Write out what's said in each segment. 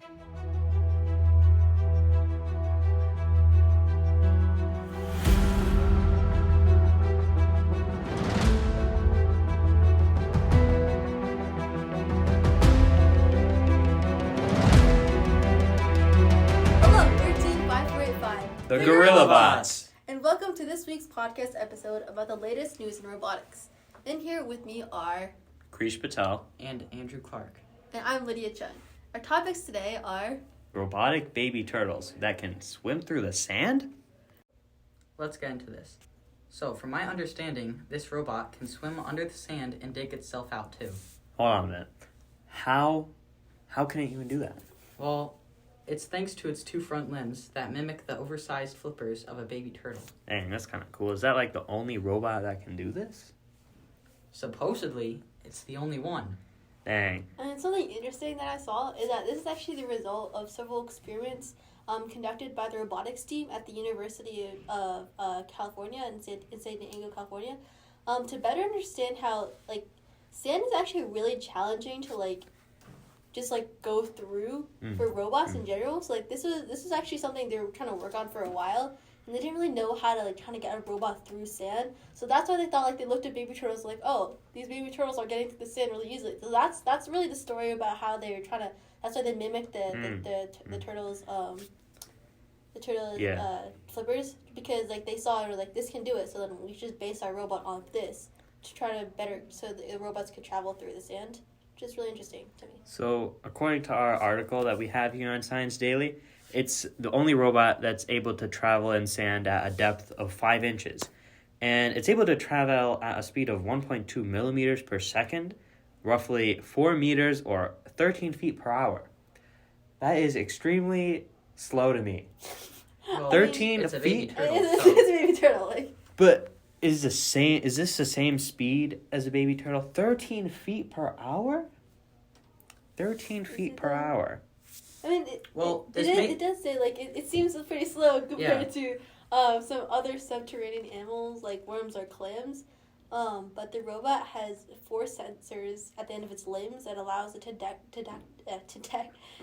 The GorillaBots! And welcome to this week's podcast episode about the latest news in robotics. In here with me are Krish Patel and Andrew Clark. And I'm Lydia Chun. Our topics today are robotic baby turtles that can swim through the sand? Let's get into this. So, from my understanding, this robot can swim under the sand and dig itself out too. Hold on a minute. How can it even do that? Well, it's thanks to its two front limbs that mimic the oversized flippers of a baby turtle. Dang, that's kind of cool. Is that like the only robot that can do this? Supposedly, it's the only one. Dang. And something interesting that I saw is that this is actually the result of several experiments conducted by the robotics team at the University of California in San Diego, California, to better understand how sand is actually really challenging to just go through for robots in general. So this was actually something they were trying to work on for a while, and they didn't really know how to trying to get a robot through sand. So that's why they thought they looked at baby turtles oh, these baby turtles are getting through the sand really easily. So that's really the story about how they were trying to. That's why they mimicked the turtles flippers, because they saw it, this can do it. So then we should just base our robot on this to try to better so the robots could travel through the sand. Which is really interesting to me. So, according to our article that we have here on Science Daily, it's the only robot that's able to travel in sand at a depth of 5 inches. And it's able to travel at a speed of 1.2 millimeters per second, roughly 4 meters or 13 feet per hour. That is extremely slow to me. Well, 13 it's a feet? baby turtle. It's a baby turtle. But is this the same speed as a baby turtle? 13 feet per hour? 13 feet per hour. I mean, it does say, it seems pretty slow compared to some other subterranean animals like worms or clams. But the robot has 4 sensors at the end of its limbs that allows it to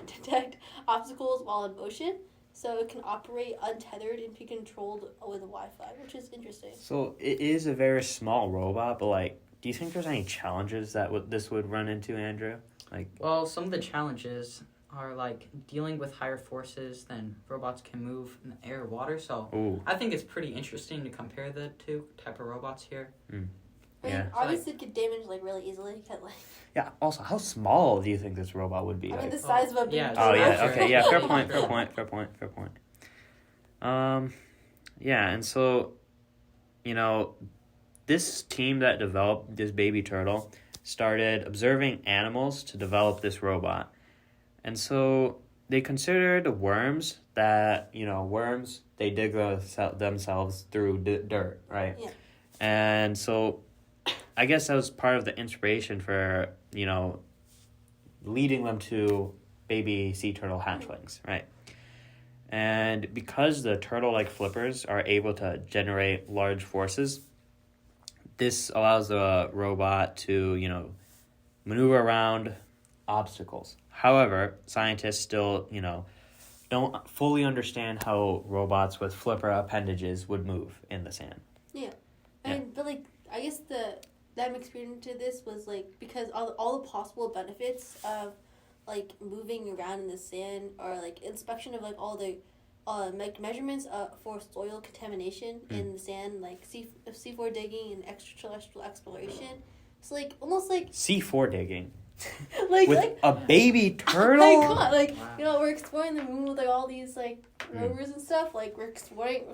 detect obstacles while in motion. So it can operate untethered and be controlled with Wi-Fi, which is interesting. So it is a very small robot, but do you think there's any challenges that this would run into, Andrew? Well, some of the challenges are dealing with higher forces than robots can move in the air or water. So I think it's pretty interesting to compare the two type of robots here. I mean, obviously it could damage really easily. Yeah. Also, how small do you think this robot would be? I mean, the size of a baby turtle. Oh yeah. Okay. Yeah. Fair point. Yeah, and so, this team that developed this baby turtle started observing animals to develop this robot, and so they considered worms that worms they dig themselves through dirt, right? Yeah. And so I guess that was part of the inspiration for, leading them to baby sea turtle hatchlings, right? And because the turtle-like flippers are able to generate large forces, this allows the robot to, maneuver around obstacles. However, scientists still, don't fully understand how robots with flipper appendages would move in the sand. Yeah. I mean, but I guess them experience to this was because all the possible benefits of moving around in the sand or inspection of all the measurements for soil contamination in the sand, C4 digging and extraterrestrial exploration. It's almost C4 digging. with a baby turtle. Wow. We're exploring the moon with all these rovers and stuff. We're exploring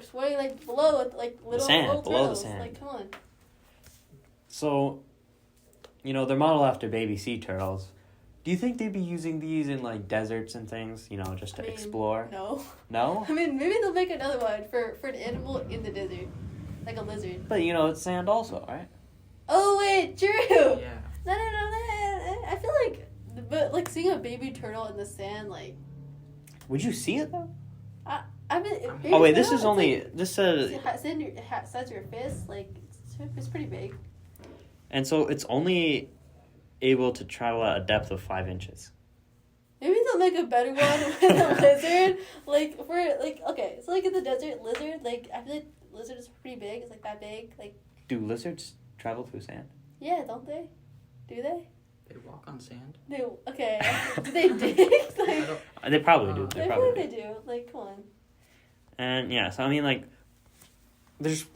below with little turtles. Below the sand. Come on. So, they're modeled after baby sea turtles. Do you think they'd be using these in deserts and things, just to explore? No. No? I mean, maybe they'll make another one for an animal in the desert, like a lizard. But it's sand also, right? Oh wait, true. Yeah. No. I feel but seeing a baby turtle in the sand, Would you see it though? I mean. Oh wait, this is only this says. Size of your fist, it's pretty big. And so it's only able to travel at a depth of 5 inches. Maybe they'll make a better one with a lizard. Like, okay, so like in the desert, lizard, like, I feel like lizard is pretty big. It's like that big. Like, do lizards travel through sand? Yeah, don't they? Do they? They walk on sand. Okay. Do they dig? Like, they probably do. I feel like they do. Like, come on. And yeah, so I mean, like, there's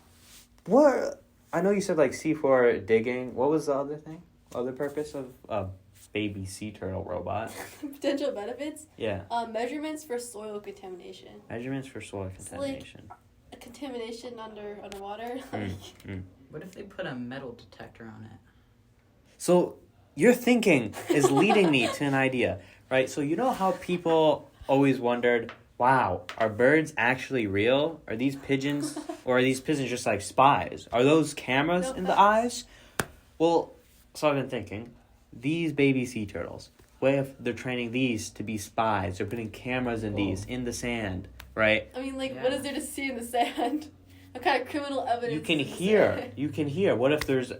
what I know you said like C4 digging. What was the other thing? Other purpose of a baby sea turtle robot? Potential benefits. Yeah. Measurements for soil contamination. Measurements for soil contamination. So, like, a contamination underwater. What if they put a metal detector on it? So your thinking is leading me to an idea, right? So you know how people always wondered, wow, are birds actually real? Are these pigeons, or are these pigeons just like spies? Are those cameras in the eyes? Well, so I've been thinking, these baby sea turtles, what if they're training these to be spies? They're putting cameras in these, in the sand, right? I mean, like, what is there to see in the sand? What kind of criminal evidence? You can hear. What if there's,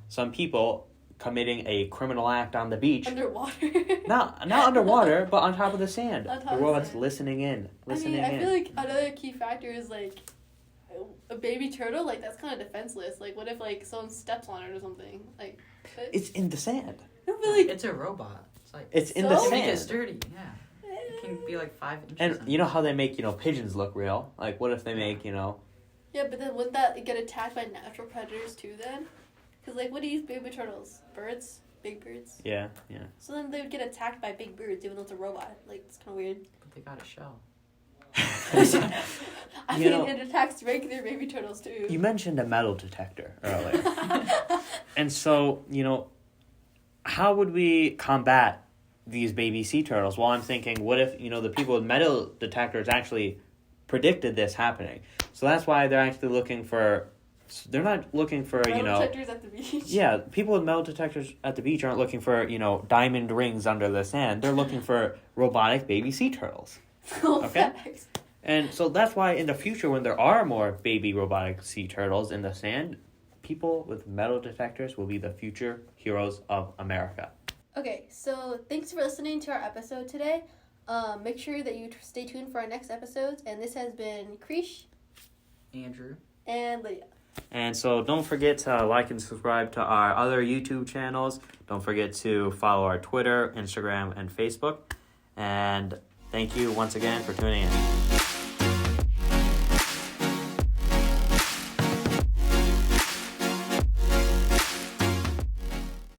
some people committing a criminal act on the beach. Underwater. Not underwater, but on top of the sand. On top the of robot's sand. listening in. I feel like another key factor is, like, a baby turtle, like, that's kind of defenseless. Like, what if, like, someone steps on it or something? Like, it's in the sand. I feel like it's a robot. It's like in the sand. It's sturdy, yeah. It can be like 5 inches. And you know how they make, pigeons look real? Like, what if they make, Yeah, but then wouldn't that get attacked by natural predators too then? Because, like, what do you use baby turtles? Birds? Big birds? Yeah. So then they would get attacked by big birds even though it's a robot. Like, it's kind of weird. But they got a shell. I mean, it attacks regular baby turtles too. You mentioned a metal detector earlier. And so, how would we combat these baby sea turtles? Well, I'm thinking, what if, the people with metal detectors actually predicted this happening? So that's why they're actually looking for... They're not looking for, metal detectors at the beach. Yeah, people with metal detectors at the beach aren't looking for, diamond rings under the sand. They're looking for robotic baby sea turtles. Okay? Facts. And so that's why in the future, when there are more baby robotic sea turtles in the sand, people with metal detectors will be the future heroes of America. Okay, so thanks for listening to our episode today. Make sure that you stay tuned for our next episodes. And this has been Krish, Andrew, and Lydia. And so don't forget to like and subscribe to our other YouTube channels. Don't forget to follow our Twitter, Instagram, and Facebook. And thank you once again for tuning in.